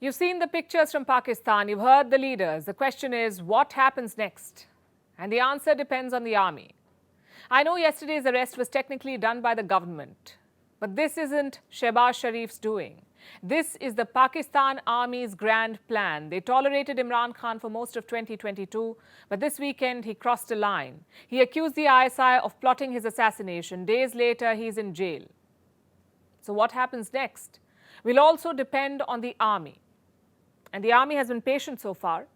You've seen the pictures from Pakistan, you've heard the leaders. The question is, what happens next? And the answer depends on the army. I know yesterday's arrest was technically done by the government, but this isn't Shehbaz Sharif's doing. This is the Pakistan Army's grand plan. They tolerated Imran Khan for most of 2022, but this weekend he crossed a line. He accused the ISI of plotting his assassination. Days later, he's in jail. So what happens next will also depend on the army. And the army has been patient so far.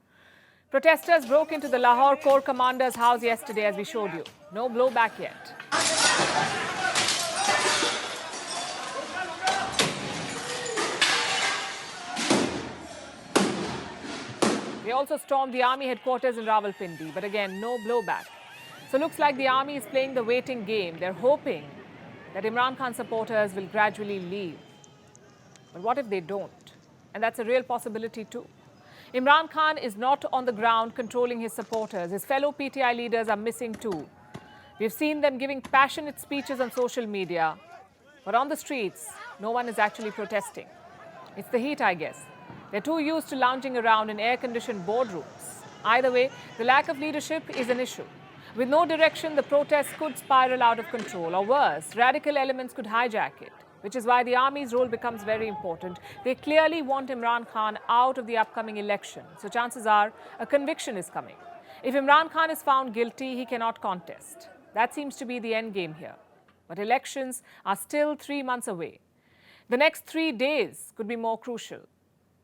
Protesters broke into the Lahore Corps commander's house yesterday, as we showed you. No blowback yet. They also stormed the army headquarters in Rawalpindi, but again, no blowback. So looks like the army is playing the waiting game. They're hoping that Imran Khan supporters will gradually leave. But what if they don't? And that's a real possibility too. Imran Khan is not on the ground controlling his supporters. His fellow PTI leaders are missing too. We've seen them giving passionate speeches on social media, but on the streets, no one is actually protesting. It's the heat, I guess. They're too used to lounging around in air-conditioned boardrooms. Either way, the lack of leadership is an issue. With no direction, the protests could spiral out of control, or worse, radical elements could hijack it, which is why the army's role becomes very important. They clearly want Imran Khan out of the upcoming election, so chances are a conviction is coming. If Imran Khan is found guilty, he cannot contest. That seems to be the end game here. But elections are still 3 months away. The next 3 days could be more crucial.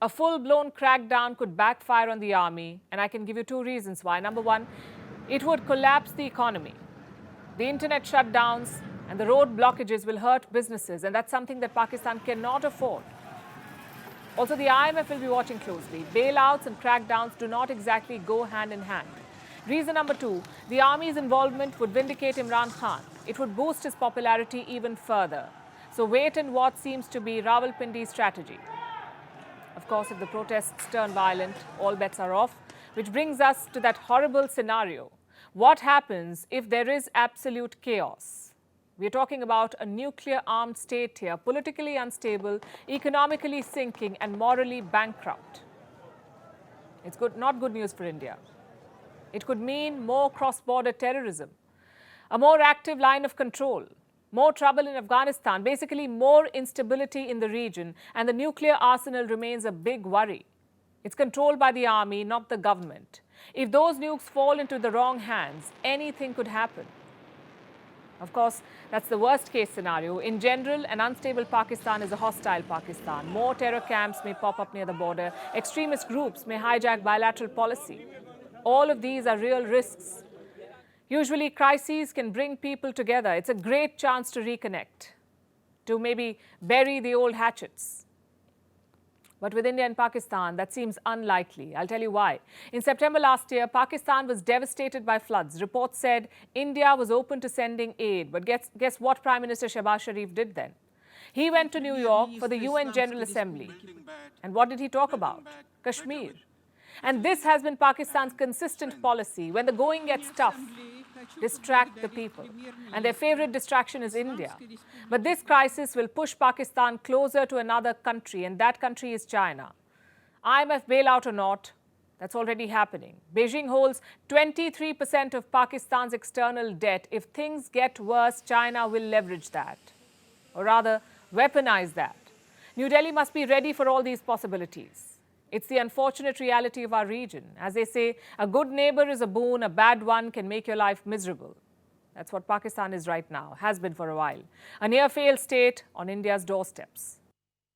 A full-blown crackdown could backfire on the army, and I can give you 2 reasons why. Number one, it would collapse the economy. The internet shutdowns and the road blockages will hurt businesses, and that's something that Pakistan cannot afford. Also, the IMF will be watching closely. Bailouts and crackdowns do not exactly go hand in hand. Reason number 2, the army's involvement would vindicate Imran Khan. It would boost his popularity even further. So wait and watch seems to be Rawalpindi's strategy. Of course, if the protests turn violent, all bets are off, which brings us to that horrible scenario. What happens if there is absolute chaos? We're talking about a nuclear-armed state here, politically unstable, economically sinking, and morally bankrupt. It's not good news for India. It could mean more cross-border terrorism, a more active line of control, more trouble in Afghanistan, basically more instability in the region, and the nuclear arsenal remains a big worry. It's controlled by the army, not the government. If those nukes fall into the wrong hands, anything could happen. Of course, that's the worst-case scenario. In general, an unstable Pakistan is a hostile Pakistan. More terror camps may pop up near the border. Extremist groups may hijack bilateral policy. All of these are real risks. Usually, crises can bring people together. It's a great chance to reconnect, to maybe bury the old hatchets. But with India and Pakistan, that seems unlikely. I'll tell you why. In September last year, Pakistan was devastated by floods. Reports said India was open to sending aid. But guess what Prime Minister Shehbaz Sharif did then? He went to New York for the UN General Assembly. And what did he talk about? Kashmir. And this has been Pakistan's consistent policy. When the going gets tough, distract the people. And their favorite distraction is India. But this crisis will push Pakistan closer to another country, and that country is China. IMF bailout or not, that's already happening. Beijing holds 23% of Pakistan's external debt. If things get worse, China will leverage that, or rather, weaponize that. New Delhi must be ready for all these possibilities. It's the unfortunate reality of our region. As they say, a good neighbor is a boon, a bad one can make your life miserable. That's what Pakistan is right now, has been for a while. A near-failed state on India's doorsteps.